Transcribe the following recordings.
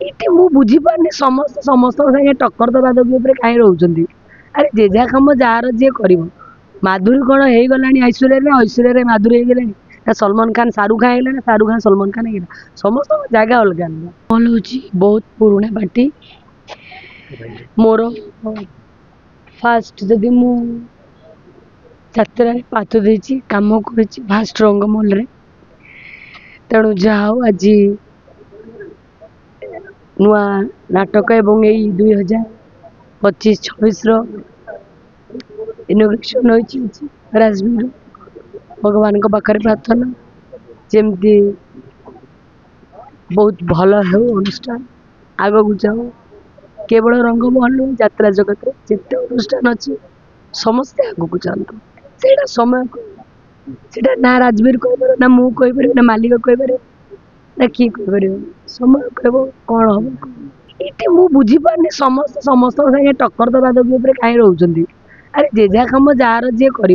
ये मु बुझी पारनी समस्त समस्त संगे टक्कर दबा दबी उपर कहीं रोचंती। अरे जे जा कम जार जे कर माधुरी कौन हो गलानी ऐश्वर्या ऐश्वर्या माधुरी हो गलानी ना सलमान खान शाहरुख खान है ना शाहरुख खान सलमान खान है समस्त जगह अलग अलग भल हूँ बहुत पुराणा पार्टी मोर फास्ट जदि मु यात्रा पात देती कम कर फास्ट रंगमल तेणु जाओ आज नुआ नाटक एवं यही 2025-26 इनोग्रेशन हो राजवीर भगवान को पाखे प्रार्थना जमती बहुत भल हो अनुष्ठान आग को जाओ केवल रंगमहल यात्रा जगत जिते अनुष्ठान अच्छी समस्ते आग को जातु से समय से ना राजवीर कहीपर ना मु कहीपर ना मालिक कहीपर ना किए कहीपर समय कह कौन हम ये मु बुझी पारनी समस्त समस्त संगे टक्कर दबा दबी उपर कहीं रोचंती। अरे जे जा कम जार जे कर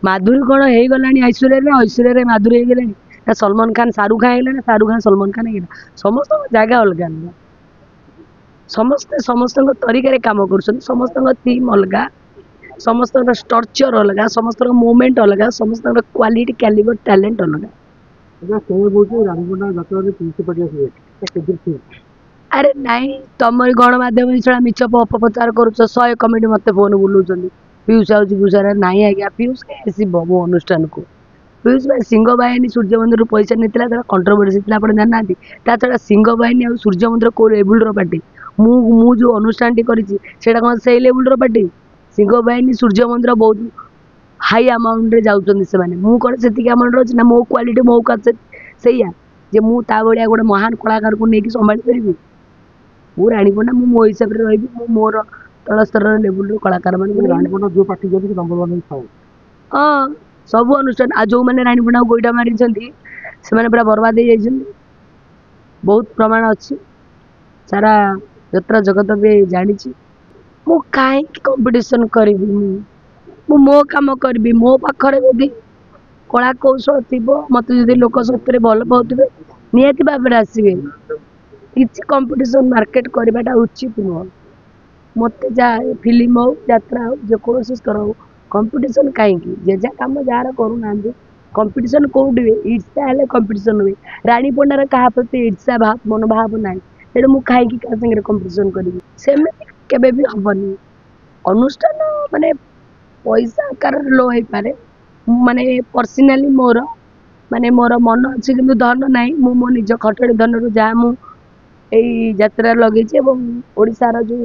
माधुरी कौन हो गलानी ऐश्वर्या ऐश्वर्या माधुरी हो गलानी ना सलमान खान शाहरुख खान है ना शाहरुख खान सलमान खान है समस्त जगह अलग अलग समस्ते समस्त तरीके कम कर समस्त थीम अलग समस्त स्ट्रक्चर अलग समस्त मोमेंट अलग समस्त क्वालिटी कैलिबर टैलेंट अलग। अरे नाई तुम गणमाध्यम छड़ा मिछ अपप्रचार करुच 100 कमिटी मत फोन बुलाऊँ पीयूष आऊस नाई आज्ञा पीयूष कहीं मो अनुष्ठान को पीयूष भाई सिंह बाहिनी सूर्य मंदिर पैसा नहीं कंट्रोवर्सी आप जाना ता छड़ा सिंह बाहिनी और सूर्य मंदिर कौ लेवुल पार्टी मु जो अनुष्ठान करा कौन से लेवुल पार्टी सिंह बाहिनी सूर्य मंदिर बहुत हाई अमाउंट रे जाऊँ से मु कौन से अमाउंट अच्छी ना मो क्वालिटी मो से मु भाया गोटे महान कलाकार को लेकिन संभाली पारि मु राणीपंडा मो हिसाब से रही मोर तल स्तर लेवुल कलाकार हाँ सब अनुष्ठान आज जो मैंने राणीपंडा गोईटा मारी से पूरा बर्बाद हो जाती बहुत प्रमाण अच्छी सारा यात्रा जगत भी जानी मु कहीं कंपटीशन करी मु मो काम करी मो पाखरे जदि कला कौशल थी मत जो लोक सत्य भल पाते निहती भाव में आसवे किसी कंपटीशन मार्केट करवाटा उचित नुह मत जा फिल्म हो यात्रा हो जेकोसी स्तर हो कंपटीशन कहीं जे जा कम जार करूना कंपटीशन कौटे ईर्षा हेल्ले कंपटीशन हुए राणीपंडार क्या प्रति ईर्षा भाव मनोभाव ना तेणु मुझे कहीं क्या सागर कंपटीशन करी सेमती भी हेनी अनुष्ठान माने पैसा आकार लो हो पारे माने पर्सनाली मोर माने मोर मन अच्छी कि धन ना मो निज खटड़ी धन रू जहाँ मुझे लगे ओडार जो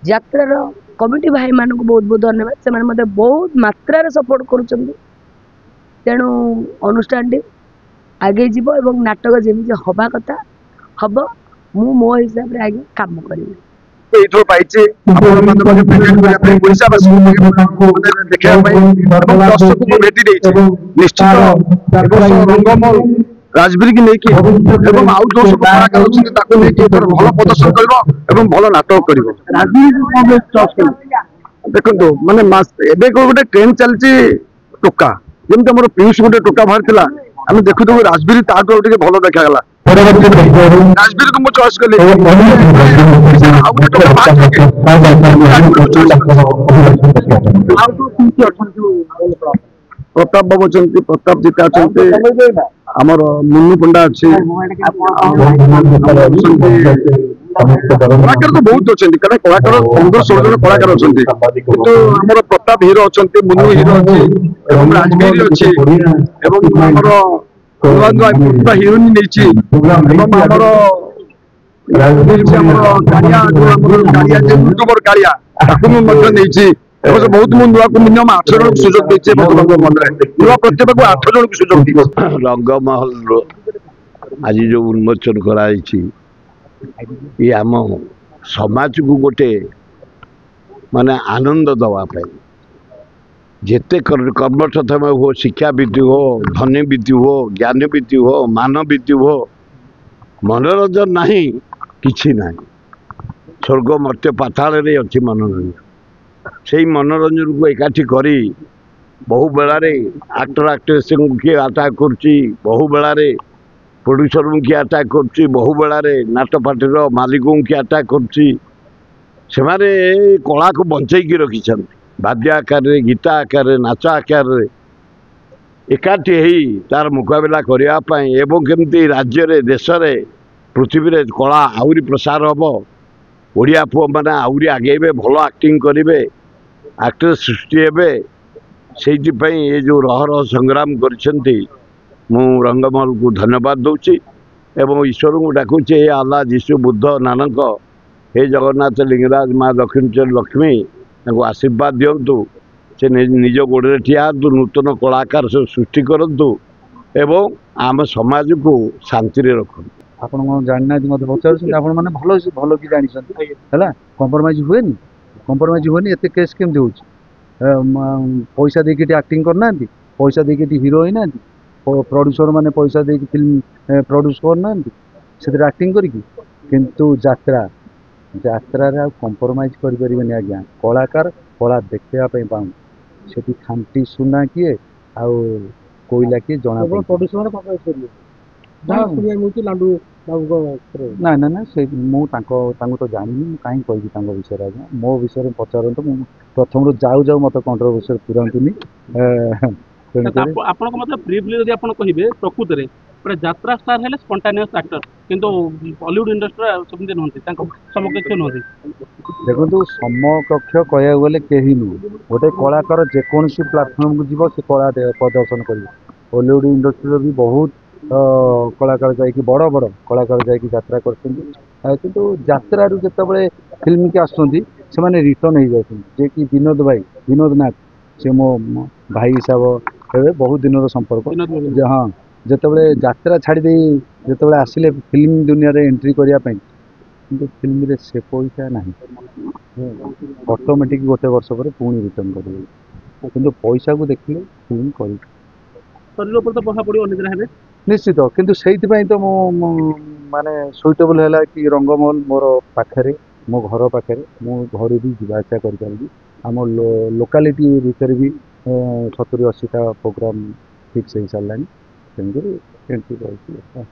यात्रार कमिटी भाई मान को बहुत बहुत धन्यवाद से मत बहुत मात्रा सपोर्ट करेणु अनुष्ठान टी आगे जीव एवं नाटक जमी हवा कथा हम मु मो हिसाब से आगे काम करी राजवीर की लेकिन आउ जो सब कलाकार भल प्रदर्शन कर भल नाटक कर देखो माने गोटे ट्रेंड चलती टोका जमी आम पीयूष गोटे टोका बाहर आम देखु राजवीर ताठू भल देखागला राजवीर को मुझे चॉइस कली प्रताप बाबू अच्छा प्रताप जीता अच्छा आमर मुन्नू पंडा अच्छे कलाकार तो बहुत अच्छे कलाकार 15-16 जन कलाकार अच्छा प्रताप हीरो अच्छा मुन्नू हीरो अच्छे राजवीर अच्छे हिरोइन यूट्यूबर कालिया बहुत मुझे नुआ को मिनिमम 8 जन सुजोग देचे नुआ प्रतिभा को 8 जन सुजोग देचे रंगमहल आज जो उन्मोचन कराई ये आम समाज को गोटे माने आनंद दवाई जिते कर्मठतम हो शिक्षा विधि हो धनी विधि हो ज्ञान विधि हो मान विधि हो मनोरंजन नहीं किछि नहीं स्वर्ग मर्त्य पाताल अच्छी मनोरंजन से मनोरंजन को एकाठी करी बहु बेलारे आक्टर आक्ट्रेस किए अटाक करुच्ची बहु बेलारे प्रोड्यूसर की अटैक कर बहु बेलार नाटपाटीर मालिक की अटैक कर कला को बंचैकी रखिंट वाद्य आकार गीता आकार नाच आकार एकाठी ही तार मुकाबला करने एवं केमती राज्य रे देश रे पृथ्वी रे कला आहुरी प्रसार हम ओडिया पुओ मैंने आहुरी आगेबे भल आक्टिंग करेंगे आक्टर सृष्टि हे से ये जो रह रह संग्राम कर रंगमहल को धन्यवाद दूची एवं ईश्वर को डाकुचे हे अल्लाह जीशु बुद्ध नानक हे जगन्नाथ लिंगराज माँ दक्षिणेश्वर लक्ष्मी आशीर्वाद दिंतु से निज गोड़े ठिया नूतन कलाकार सब सृष्टि करूँ एवं आम समाज को शांति रखु आपण जाना मत पचार आप भल भल कि जानते है कंप्रोमाइज हुए एत केस केमती हो पैसा देके एक्टिंग करना पैसा देके हीरो होना प्रोड्यूसर माने पैसा देके फिल्म प्रोड्यूस करना से एक्टिंग किंतु यात्रा यात्रा कंप्रोमाइज करें आज्ञा कलाकार कला देखापी पाऊँ से खांटी सुना किए आउ कोईला किए जना ना ना ना से मुझे तो जानी कहीं कह विषय आज्ञा मो विषय पचारत मुझे प्रथम जाऊ जाऊ मत कंट्रोवर्सी पुरातुनि मतलब ब्रीफली यदि आप कहे प्रकृत में गोटे यात्रा स्टार है स्पंटानियस एक्टर किंतु बॉलीवुड इंडस्ट्री सेमती नुहति समकक्ष नुहति देखो समकक्ष कह गले कहीं नुह गोटे कलाकार जेकोसी प्लाटफर्म को जीव से कला प्रदर्शन कर बॉलीवुड इंडस्ट्री भी बहुत कलाकार जाकि बड़ बड़ कलाकार जाकि यात्रा कर यात्रा जिते फिल्म की आसुँच से रिटर्न हो जाए कि विनोद भाई विनोद नाथ से मो भाई हिसाब हे बहुत दिन संपर्क हाँ जिते यात्रा छाड़ी जो आसिले फिल्म दुनिया रे एंट्री करने फिल्म रे से पैसा ना ऑटोमेटिक गोटे वर्ष पर पुणी रिटर्न करेंगे कि पैसा को देखिए फिल्म कर निश्चित किंतु से तो माने सुइटेबल है कि रंगमहल मोर पाखे मो घर पाखे मो घर भी जावासा करी आम लोकालिटी भितर भी 70-80टा प्रोग्राम फिक्स हो सारा एंट्री कर